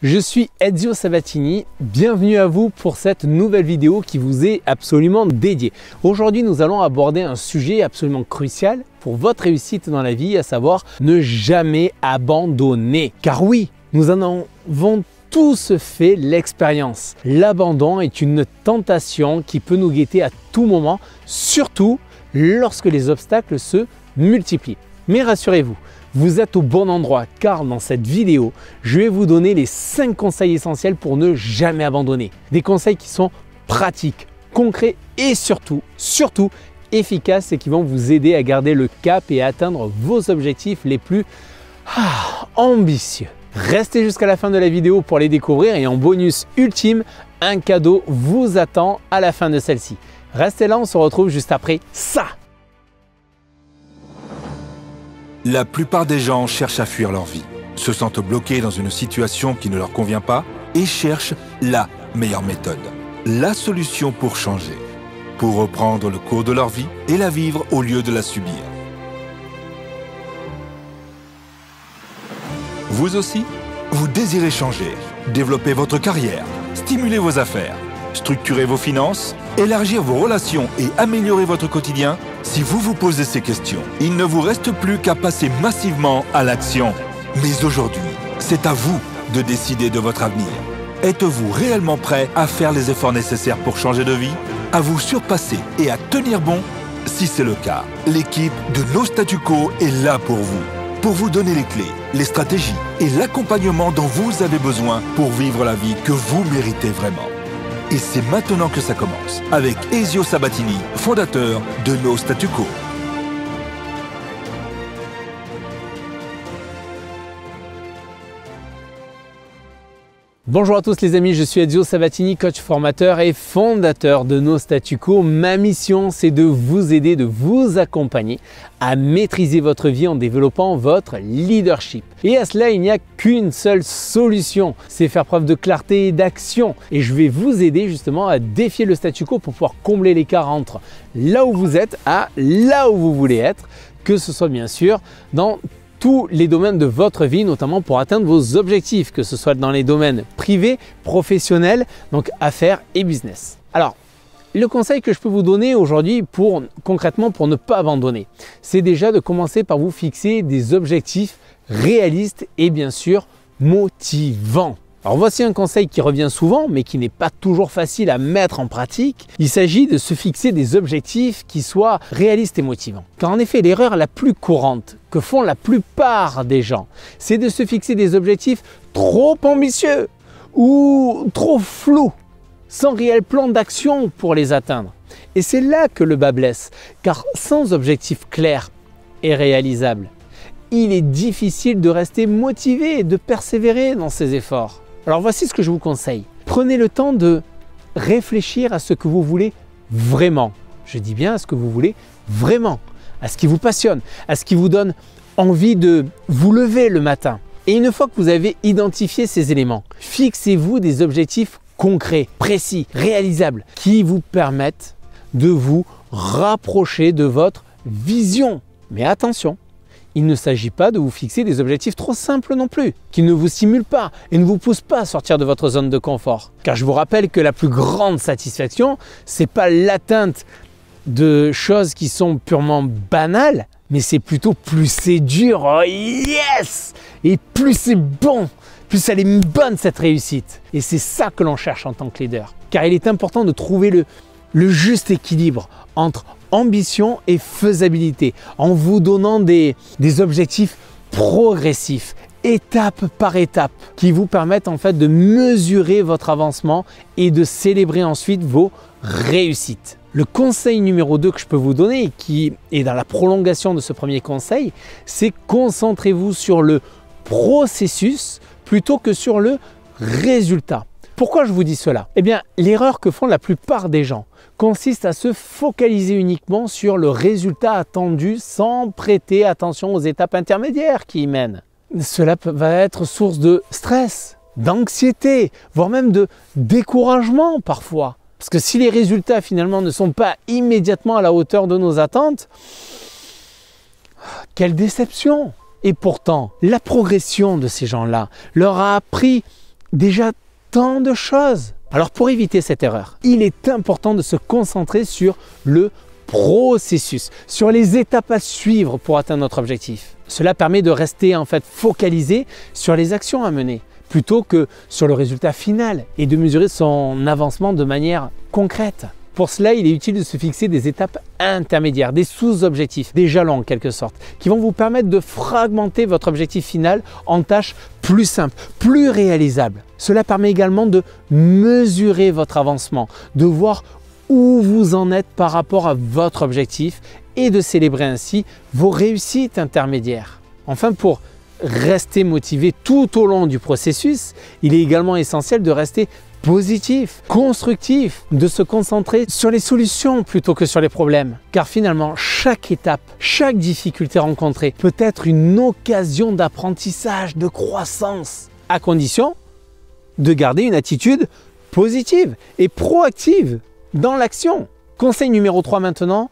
Je suis Ezio Sabatini, bienvenue à vous pour cette nouvelle vidéo qui vous est absolument dédiée. Aujourd'hui, nous allons aborder un sujet absolument crucial pour votre réussite dans la vie, à savoir ne jamais abandonner. Car oui, nous en avons tous fait l'expérience. L'abandon est une tentation qui peut nous guetter à tout moment, surtout lorsque les obstacles se multiplient. Mais rassurez-vous, vous êtes au bon endroit car dans cette vidéo, je vais vous donner les 5 conseils essentiels pour ne jamais abandonner. Des conseils qui sont pratiques, concrets et surtout efficaces et qui vont vous aider à garder le cap et à atteindre vos objectifs les plus ambitieux. Restez jusqu'à la fin de la vidéo pour les découvrir et en bonus ultime, un cadeau vous attend à la fin de celle-ci. Restez là, on se retrouve juste après ça. La plupart des gens cherchent à fuir leur vie, se sentent bloqués dans une situation qui ne leur convient pas et cherchent la meilleure méthode, la solution pour changer, pour reprendre le cours de leur vie et la vivre au lieu de la subir. Vous aussi, vous désirez changer, développer votre carrière, stimuler vos affaires, structurer vos finances, élargir vos relations et améliorer votre quotidien? Si vous vous posez ces questions, il ne vous reste plus qu'à passer massivement à l'action. Mais aujourd'hui, c'est à vous de décider de votre avenir. Êtes-vous réellement prêt à faire les efforts nécessaires pour changer de vie, à vous surpasser et à tenir bon? Si c'est le cas, l'équipe de No Statu Quo est là pour vous donner les clés, les stratégies et l'accompagnement dont vous avez besoin pour vivre la vie que vous méritez vraiment. Et c'est maintenant que ça commence, avec Ezio Sabatini, fondateur de No Statu Quo. Bonjour à tous les amis, je suis Ezio Sabatini, coach formateur et fondateur de No Statu Quo. Ma mission, c'est de vous aider, de vous accompagner à maîtriser votre vie en développant votre leadership. Et à cela, il n'y a qu'une seule solution, c'est faire preuve de clarté et d'action. Et je vais vous aider justement à défier le statu quo pour pouvoir combler l'écart entre là où vous êtes à là où vous voulez être, que ce soit bien sûr dans tous les domaines de votre vie, notamment pour atteindre vos objectifs, que ce soit dans les domaines privés, professionnels, donc affaires et business. Alors, le conseil que je peux vous donner aujourd'hui concrètement pour ne pas abandonner, c'est déjà de commencer par vous fixer des objectifs réalistes et bien sûr motivants. Alors voici un conseil qui revient souvent mais qui n'est pas toujours facile à mettre en pratique. Il s'agit de se fixer des objectifs qui soient réalistes et motivants. Car en effet, l'erreur la plus courante que font la plupart des gens, c'est de se fixer des objectifs trop ambitieux ou trop flous, sans réel plan d'action pour les atteindre. Et c'est là que le bât blesse, car sans objectif clair et réalisable, il est difficile de rester motivé et de persévérer dans ses efforts. Alors voici ce que je vous conseille. Prenez le temps de réfléchir à ce que vous voulez vraiment. Je dis bien à ce que vous voulez vraiment, à ce qui vous passionne, à ce qui vous donne envie de vous lever le matin. Et une fois que vous avez identifié ces éléments, fixez-vous des objectifs concrets, précis, réalisables, qui vous permettent de vous rapprocher de votre vision. Mais attention, il ne s'agit pas de vous fixer des objectifs trop simples non plus, qui ne vous stimulent pas et ne vous poussent pas à sortir de votre zone de confort. Car je vous rappelle que la plus grande satisfaction, ce n'est pas l'atteinte de choses qui sont purement banales, mais c'est plutôt plus c'est dur, oh yes! Et plus c'est bon, plus elle est bonne cette réussite. Et c'est ça que l'on cherche en tant que leader. Car il est important de trouver le juste équilibre entre ambition et faisabilité, en vous donnant des objectifs progressifs, étape par étape, qui vous permettent en fait de mesurer votre avancement et de célébrer ensuite vos réussites. Le conseil numéro 2 que je peux vous donner, et qui est dans la prolongation de ce premier conseil, c'est concentrez-vous sur le processus plutôt que sur le résultat. Pourquoi je vous dis cela? Eh bien, l'erreur que font la plupart des gens consiste à se focaliser uniquement sur le résultat attendu sans prêter attention aux étapes intermédiaires qui y mènent. Cela va être source de stress, d'anxiété, voire même de découragement parfois. Parce que si les résultats finalement ne sont pas immédiatement à la hauteur de nos attentes, quelle déception! Et pourtant, la progression de ces gens-là leur a appris déjà tant de choses. Alors pour éviter cette erreur, il est important de se concentrer sur le processus, sur les étapes à suivre pour atteindre notre objectif. Cela permet de rester en fait focalisé sur les actions à mener plutôt que sur le résultat final et de mesurer son avancement de manière concrète. Pour cela, il est utile de se fixer des étapes intermédiaires, des sous-objectifs, des jalons en quelque sorte, qui vont vous permettre de fragmenter votre objectif final en tâches plus simples, plus réalisables. Cela permet également de mesurer votre avancement, de voir où vous en êtes par rapport à votre objectif et de célébrer ainsi vos réussites intermédiaires. Enfin, pour rester motivé tout au long du processus, il est également essentiel de rester positif, constructif, de se concentrer sur les solutions plutôt que sur les problèmes. Car finalement, chaque étape, chaque difficulté rencontrée peut être une occasion d'apprentissage, de croissance, à condition de garder une attitude positive et proactive dans l'action. Conseil numéro 3 maintenant,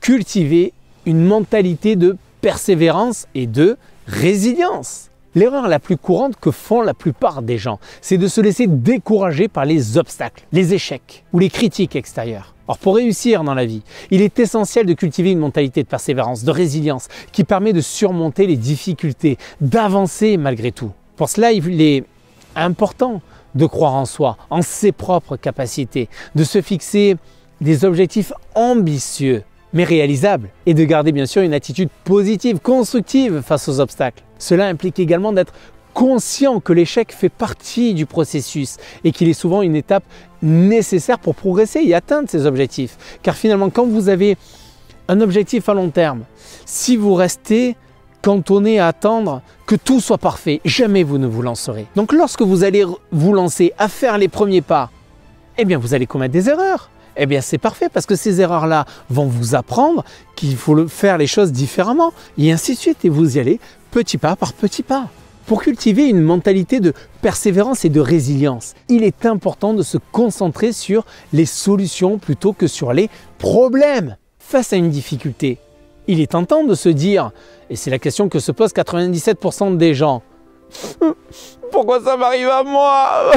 cultiver une mentalité de persévérance et de résilience. L'erreur la plus courante que font la plupart des gens, c'est de se laisser décourager par les obstacles, les échecs ou les critiques extérieures. Or, pour réussir dans la vie, il est essentiel de cultiver une mentalité de persévérance, de résilience, qui permet de surmonter les difficultés, d'avancer malgré tout. Pour cela, il est important de croire en soi, en ses propres capacités, de se fixer des objectifs ambitieux, mais réalisables, et de garder bien sûr une attitude positive, constructive face aux obstacles. Cela implique également d'être conscient que l'échec fait partie du processus et qu'il est souvent une étape nécessaire pour progresser et atteindre ses objectifs. Car finalement, quand vous avez un objectif à long terme, si vous restez cantonné à attendre que tout soit parfait, jamais vous ne vous lancerez. Donc lorsque vous allez vous lancer à faire les premiers pas, eh bien vous allez commettre des erreurs. Eh bien c'est parfait parce que ces erreurs-là vont vous apprendre qu'il faut faire les choses différemment et ainsi de suite. Et vous y allez petit pas par petit pas. Pour cultiver une mentalité de persévérance et de résilience, il est important de se concentrer sur les solutions plutôt que sur les problèmes. Face à une difficulté, il est tentant de se dire, et c'est la question que se posent 97% des gens, pourquoi ça m'arrive à moi?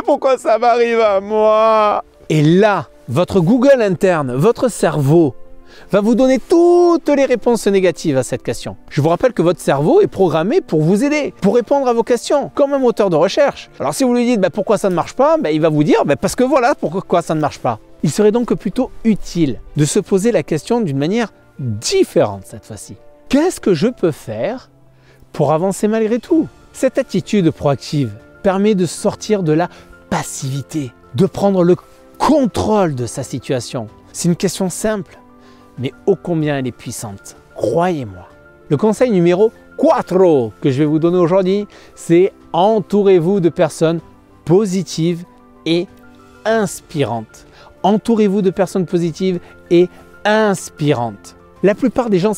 Pourquoi ça m'arrive à moi? Et là, votre Google interne, votre cerveau, va vous donner toutes les réponses négatives à cette question. Je vous rappelle que votre cerveau est programmé pour vous aider, pour répondre à vos questions, comme un moteur de recherche. Alors si vous lui dites pourquoi ça ne marche pas, il va vous dire parce que voilà pourquoi ça ne marche pas. Il serait donc plutôt utile de se poser la question d'une manière différente cette fois-ci. Qu'est-ce que je peux faire pour avancer malgré tout? Cette attitude proactive permet de sortir de la passivité, de prendre le contrôle de sa situation. C'est une question simple, mais ô combien elle est puissante, croyez-moi. Le conseil numéro 4 que je vais vous donner aujourd'hui, c'est entourez-vous de personnes positives et inspirantes. Entourez-vous de personnes positives et inspirantes. La plupart des gens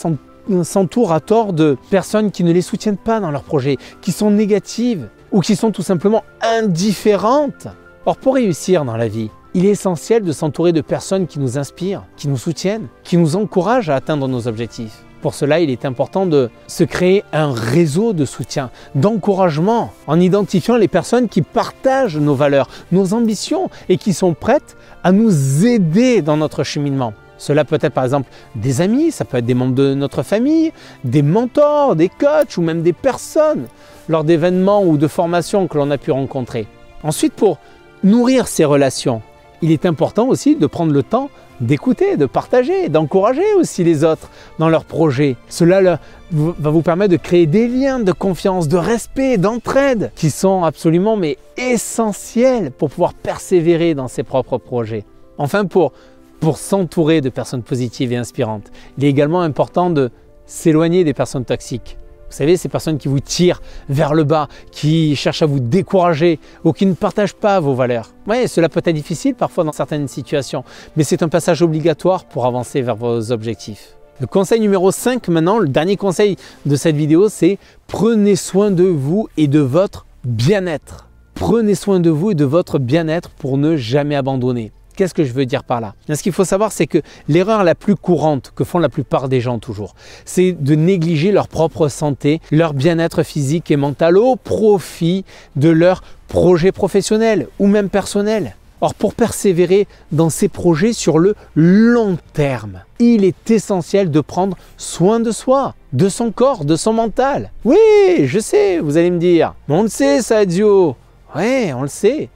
s'entourent à tort de personnes qui ne les soutiennent pas dans leurs projets, qui sont négatives ou qui sont tout simplement indifférentes. Or, pour réussir dans la vie, il est essentiel de s'entourer de personnes qui nous inspirent, qui nous soutiennent, qui nous encouragent à atteindre nos objectifs. Pour cela, il est important de se créer un réseau de soutien, d'encouragement, en identifiant les personnes qui partagent nos valeurs, nos ambitions et qui sont prêtes à nous aider dans notre cheminement. Cela peut être par exemple des amis, ça peut être des membres de notre famille, des mentors, des coachs ou même des personnes lors d'événements ou de formations que l'on a pu rencontrer. Ensuite, pour nourrir ces relations, il est important aussi de prendre le temps d'écouter, de partager, d'encourager aussi les autres dans leurs projets. Cela va vous permettre de créer des liens de confiance, de respect, d'entraide qui sont absolument essentiels pour pouvoir persévérer dans ses propres projets. Enfin, pour s'entourer de personnes positives et inspirantes, il est également important de s'éloigner des personnes toxiques. Vous savez, ces personnes qui vous tirent vers le bas, qui cherchent à vous décourager ou qui ne partagent pas vos valeurs. Oui, cela peut être difficile parfois dans certaines situations, mais c'est un passage obligatoire pour avancer vers vos objectifs. Le conseil numéro 5 maintenant, le dernier conseil de cette vidéo, c'est prenez soin de vous et de votre bien-être. Prenez soin de vous et de votre bien-être pour ne jamais abandonner. Qu'est-ce que je veux dire par là? Ce qu'il faut savoir, c'est que l'erreur la plus courante que font la plupart des gens toujours, c'est de négliger leur propre santé, leur bien-être physique et mental au profit de leur projets professionnels ou même personnels. Or, pour persévérer dans ces projets sur le long terme, il est essentiel de prendre soin de soi, de son corps, de son mental. Oui, je sais, vous allez me dire, mais on le sait ça, Dio. Oui, on le sait.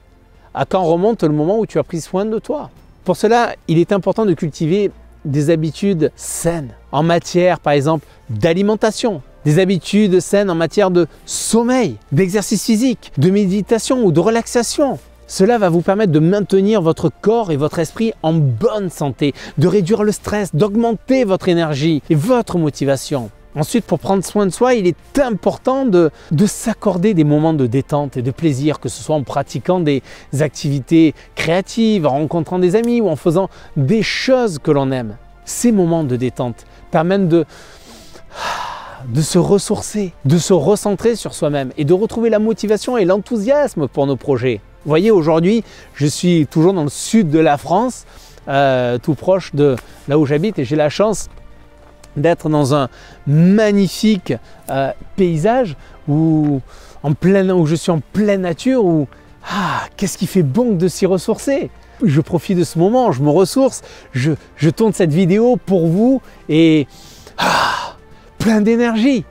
À quand remonte le moment où tu as pris soin de toi? Pour cela, il est important de cultiver des habitudes saines en matière, par exemple, d'alimentation, des habitudes saines en matière de sommeil, d'exercice physique, de méditation ou de relaxation. Cela va vous permettre de maintenir votre corps et votre esprit en bonne santé, de réduire le stress, d'augmenter votre énergie et votre motivation. Ensuite, pour prendre soin de soi, il est important de s'accorder des moments de détente et de plaisir, que ce soit en pratiquant des activités créatives, en rencontrant des amis ou en faisant des choses que l'on aime. Ces moments de détente permettent de se ressourcer, de se recentrer sur soi-même et de retrouver la motivation et l'enthousiasme pour nos projets. Vous voyez, aujourd'hui, je suis toujours dans le sud de la France, tout proche de là où j'habite, et j'ai la chance d'être dans un magnifique paysage où je suis en pleine nature, où qu'est-ce qui fait bon de s'y ressourcer. Je profite de ce moment, je me ressource, je tourne cette vidéo pour vous et plein d'énergie.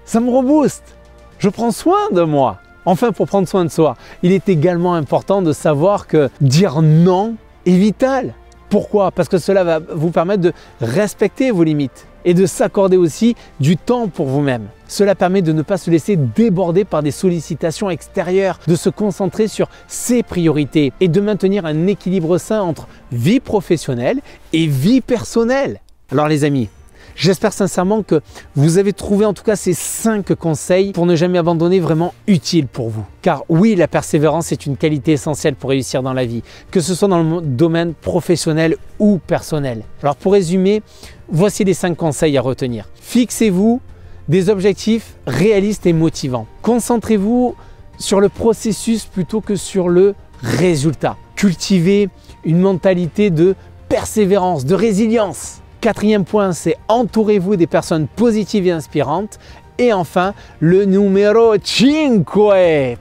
Ça me rebooste. Je prends soin de moi. Enfin, pour prendre soin de soi, il est également important de savoir que dire non est vital. Pourquoi? Parce que cela va vous permettre de respecter vos limites et de s'accorder aussi du temps pour vous-même. Cela permet de ne pas se laisser déborder par des sollicitations extérieures, de se concentrer sur ses priorités et de maintenir un équilibre sain entre vie professionnelle et vie personnelle. Alors les amis, j'espère sincèrement que vous avez trouvé en tout cas ces 5 conseils pour ne jamais abandonner vraiment utiles pour vous. Car oui, la persévérance est une qualité essentielle pour réussir dans la vie, que ce soit dans le domaine professionnel ou personnel. Alors pour résumer, voici les 5 conseils à retenir. Fixez-vous des objectifs réalistes et motivants. Concentrez-vous sur le processus plutôt que sur le résultat. Cultivez une mentalité de persévérance, de résilience. 4e point, c'est entourez-vous des personnes positives et inspirantes. Et enfin, le numéro 5,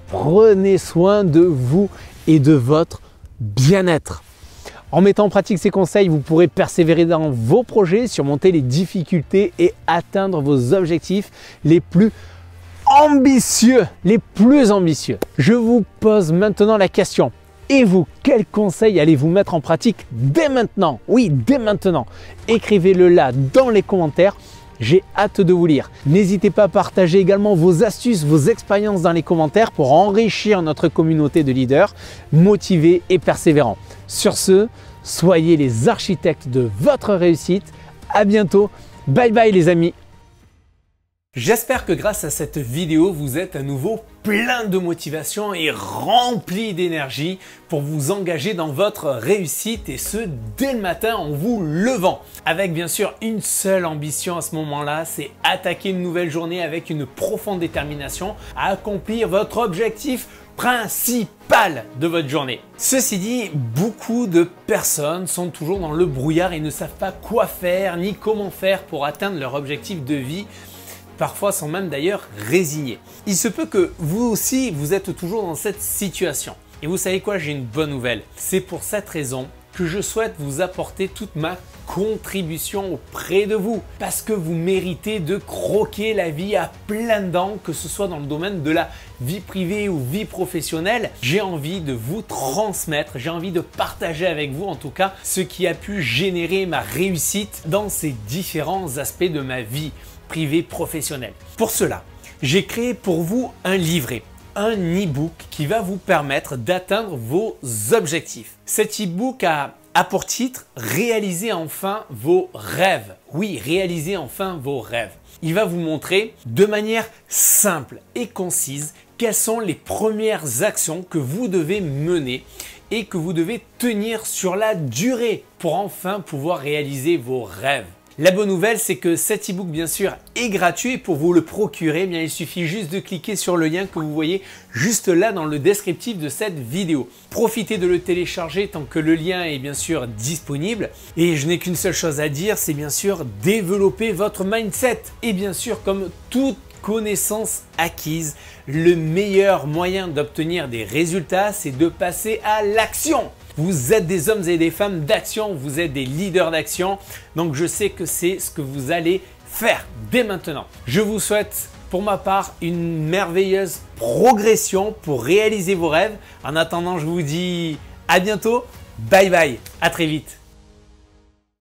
prenez soin de vous et de votre bien-être. En mettant en pratique ces conseils, vous pourrez persévérer dans vos projets, surmonter les difficultés et atteindre vos objectifs les plus ambitieux, Je vous pose maintenant la question. Et vous, quels conseils allez-vous mettre en pratique dès maintenant? Oui, dès maintenant. Écrivez-le là dans les commentaires. J'ai hâte de vous lire. N'hésitez pas à partager également vos astuces, vos expériences dans les commentaires pour enrichir notre communauté de leaders motivés et persévérants. Sur ce, soyez les architectes de votre réussite. À bientôt. Bye bye les amis. J'espère que grâce à cette vidéo, vous êtes à nouveau plein de motivation et rempli d'énergie pour vous engager dans votre réussite et ce dès le matin en vous levant. Avec bien sûr une seule ambition à ce moment-là, c'est attaquer une nouvelle journée avec une profonde détermination à accomplir votre objectif principal de votre journée. Ceci dit, beaucoup de personnes sont toujours dans le brouillard et ne savent pas quoi faire ni comment faire pour atteindre leur objectif de vie. Parfois sont même d'ailleurs résignés. Il se peut que vous aussi, vous êtes toujours dans cette situation. Et vous savez quoi, j'ai une bonne nouvelle. C'est pour cette raison que je souhaite vous apporter toute ma contribution auprès de vous. Parce que vous méritez de croquer la vie à pleines dents, que ce soit dans le domaine de la vie privée ou vie professionnelle. J'ai envie de vous transmettre, j'ai envie de partager avec vous en tout cas ce qui a pu générer ma réussite dans ces différents aspects de ma vie privée professionnelle. Pour cela, j'ai créé pour vous un livret, un e-book qui va vous permettre d'atteindre vos objectifs. Cet e-book a pour titre « Réalisez enfin vos rêves ». Oui, réalisez enfin vos rêves. Il va vous montrer de manière simple et concise quelles sont les premières actions que vous devez mener et que vous devez tenir sur la durée pour enfin pouvoir réaliser vos rêves. La bonne nouvelle, c'est que cet e-book, bien sûr, est gratuit et pour vous le procurer, eh bien, il suffit juste de cliquer sur le lien que vous voyez juste là dans le descriptif de cette vidéo. Profitez de le télécharger tant que le lien est bien sûr disponible. Et je n'ai qu'une seule chose à dire, c'est bien sûr développer votre mindset. Et bien sûr, comme toute connaissances acquises. Le meilleur moyen d'obtenir des résultats, c'est de passer à l'action. Vous êtes des hommes et des femmes d'action, vous êtes des leaders d'action. Donc je sais que c'est ce que vous allez faire dès maintenant. Je vous souhaite pour ma part une merveilleuse progression pour réaliser vos rêves. En attendant, je vous dis à bientôt. Bye bye, à très vite.